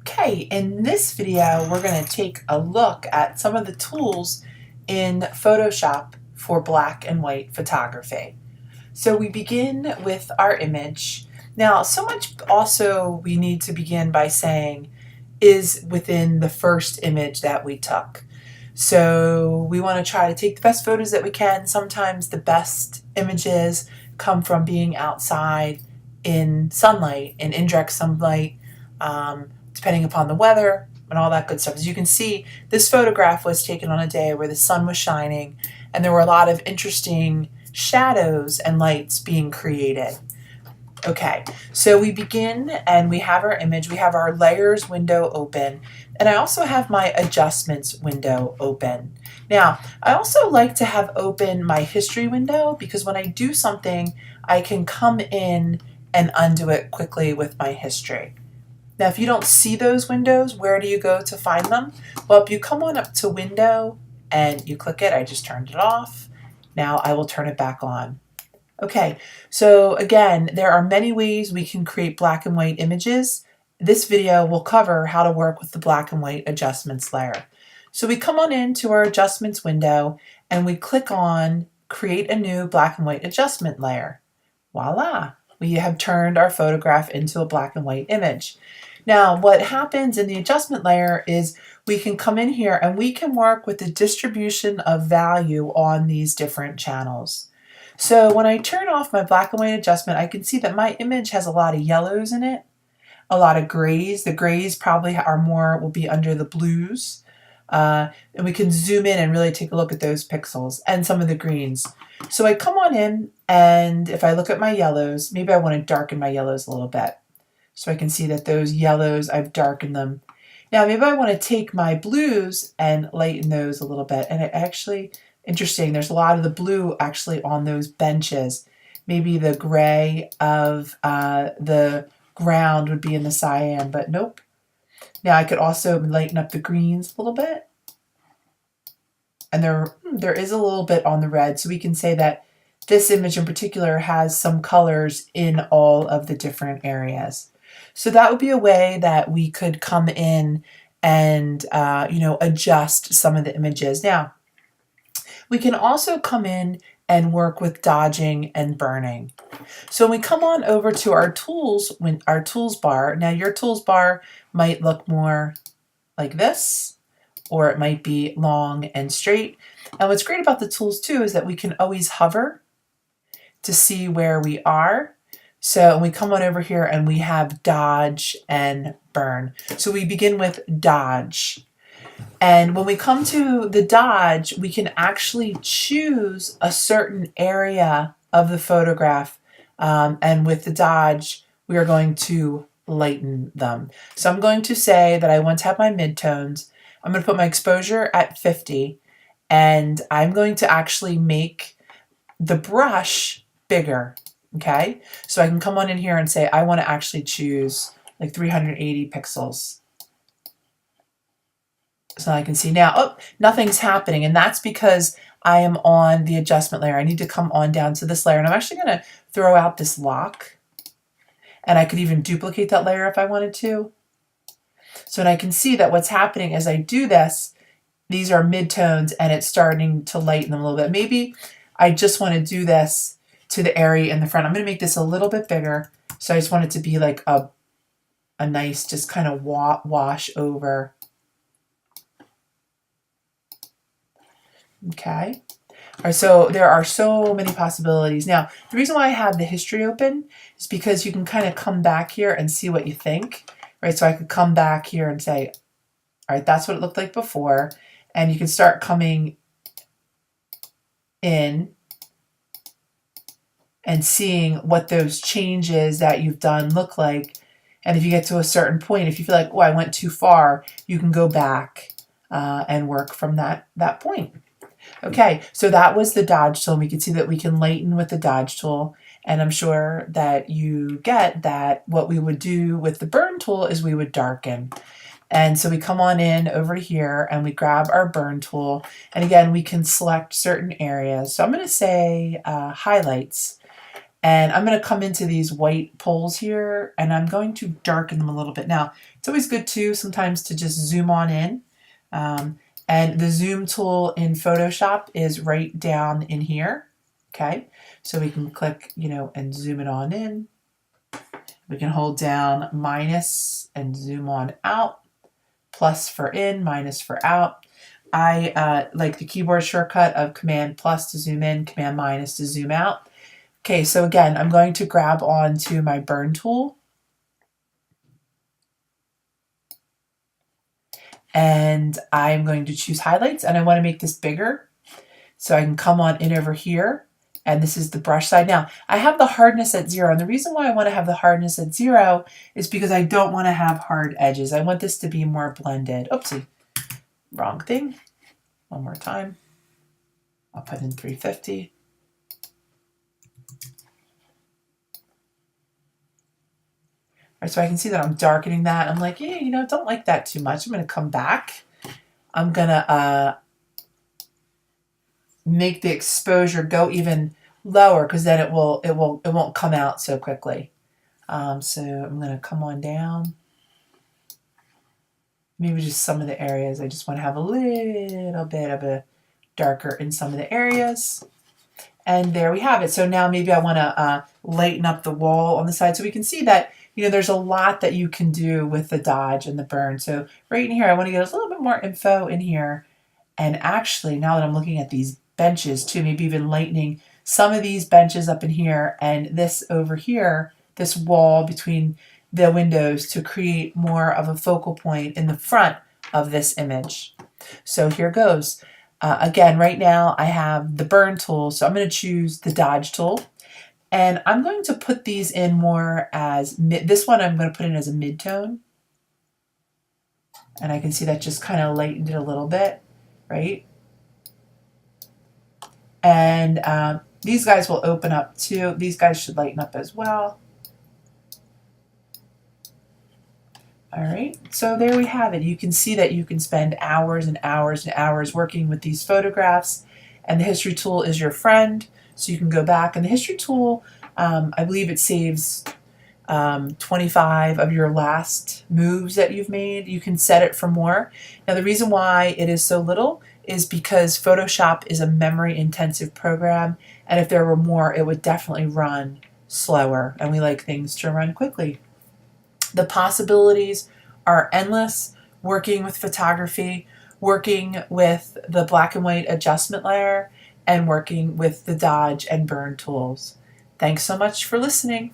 Okay, in this video, we're going to take a look at some of the tools in Photoshop for black and white photography. So we begin with our image. Now, so much also we need to begin by saying is within the first image that we took. So we want to try to take the best photos that we can. Sometimes the best images come from being outside in sunlight, in indirect sunlight, depending upon the weather and all that good stuff. As you can see, this photograph was taken on a day where the sun was shining and there were a lot of interesting shadows and lights being created. Okay, so we begin and we have our image, we have our layers window open, and I also have my adjustments window open. Now, I also like to have open my history window because when I do something, I can come in and undo it quickly with my history. Now, if you don't see those windows, where do you go to find them? Well, if you come on up to window and you click it, I just turned it off. Now I will turn it back on. Okay, so again, there are many ways we can create black and white images. This video will cover how to work with the black and white adjustments layer. So we come on into our adjustments window and we click on create a new black and white adjustment layer. Voila, we have turned our photograph into a black and white image. Now, what happens in the adjustment layer is we can come in here and we can work with the distribution of value on these different channels. So when I turn off my black and white adjustment, I can see that my image has a lot of yellows in it, a lot of grays. The grays probably are more, will be under the blues. And we can zoom in and really take a look at those pixels and some of the greens. So I come on in and if I look at my yellows, maybe I want to darken my yellows a little bit. So I can see that those yellows, I've darkened them. Now maybe I want to take my blues and lighten those a little bit. And it actually, interesting, there's a lot of the blue actually on those benches. Maybe the gray of the ground would be in the cyan, but nope. Now I could also lighten up the greens a little bit. And there is a little bit on the red, so we can say that this image in particular has some colors in all of the different areas. So that would be a way that we could come in and adjust some of the images. Now, we can also come in and work with dodging and burning. So when we come on over to our tools, our tools bar, now your tools bar might look more like this, or it might be long and straight. And what's great about the tools too is that we can always hover to see where we are. So we come on over here and we have dodge and burn. So we begin with dodge. And when we come to the dodge, we can actually choose a certain area of the photograph. And with the dodge, we are going to lighten them. So I'm going to say that I want to have my midtones. I'm going to put my exposure at 50. And I'm going to actually make the brush bigger. Okay, so I can come on in here and say I want to actually choose like 380 pixels. So I can see now, oh, nothing's happening, and that's because I am on the adjustment layer. I need to come on down to this layer, and I'm actually going to throw out this lock, and I could even duplicate that layer if I wanted to. So and I can see that what's happening as I do this, these are midtones, and it's starting to lighten them a little bit. Maybe I just want to do this to the area in the front. I'm going to make this a little bit bigger. So I just want it to be like a nice, just kind of wash over. Okay. All right, so there are so many possibilities. Now, the reason why I have the history open is because you can kind of come back here and see what you think, right? So I could come back here and say, all right, that's what it looked like before. And you can start coming in and seeing what those changes that you've done look like. And if you get to a certain point, if you feel like, oh, I went too far, you can go back and work from that point. Okay, so that was the dodge tool. We can see that we can lighten with the dodge tool. And I'm sure that you get that what we would do with the burn tool is we would darken. And so we come on in over here and we grab our burn tool. And again, we can select certain areas. So I'm going to say highlights. And I'm going to come into these white poles here, and I'm going to darken them a little bit. Now, it's always good too sometimes to just zoom on in. And the zoom tool in Photoshop is right down in here. Okay, so we can click, and zoom it on in. We can hold down minus and zoom on out, plus for in, minus for out. I like the keyboard shortcut of Command plus to zoom in, Command minus to zoom out. Okay, so again, I'm going to grab onto my burn tool. And I'm going to choose highlights, and I want to make this bigger. So I can come on in over here, and this is the brush side. Now, I have the hardness at 0, and the reason why I want to have the hardness at 0 is because I don't want to have hard edges. I want this to be more blended. Oopsie, wrong thing. One more time. I'll put in 350. All right, so I can see that I'm darkening that. I'm like, yeah, don't like that too much. I'm going to come back. I'm going to make the exposure go even lower because then it won't come out so quickly. So I'm going to come on down. Maybe just some of the areas. I just want to have a little bit of a darker in some of the areas. And there we have it. So now maybe I want to lighten up the wall on the side so we can see that, there's a lot that you can do with the dodge and the burn. So right in here, I want to get a little bit more info in here. And actually, now that I'm looking at these benches too, maybe even lightening some of these benches up in here and this over here, this wall between the windows to create more of a focal point in the front of this image. So here goes. Again, right now I have the burn tool, so I'm going to choose the dodge tool. And I'm going to put these in more as this one I'm going to put in as a mid-tone. And I can see that just kind of lightened it a little bit, right? And these guys will open up too. These guys should lighten up as well. All right, so there we have it. You can see that you can spend hours and hours and hours working with these photographs, and the history tool is your friend. So you can go back, and the history tool, I believe it saves 25 of your last moves that you've made. You can set it for more. Now the reason why it is so little is because Photoshop is a memory intensive program, and if there were more, it would definitely run slower, and we like things to run quickly. The possibilities are endless working with photography, working with the black and white adjustment layer, and working with the dodge and burn tools. Thanks so much for listening.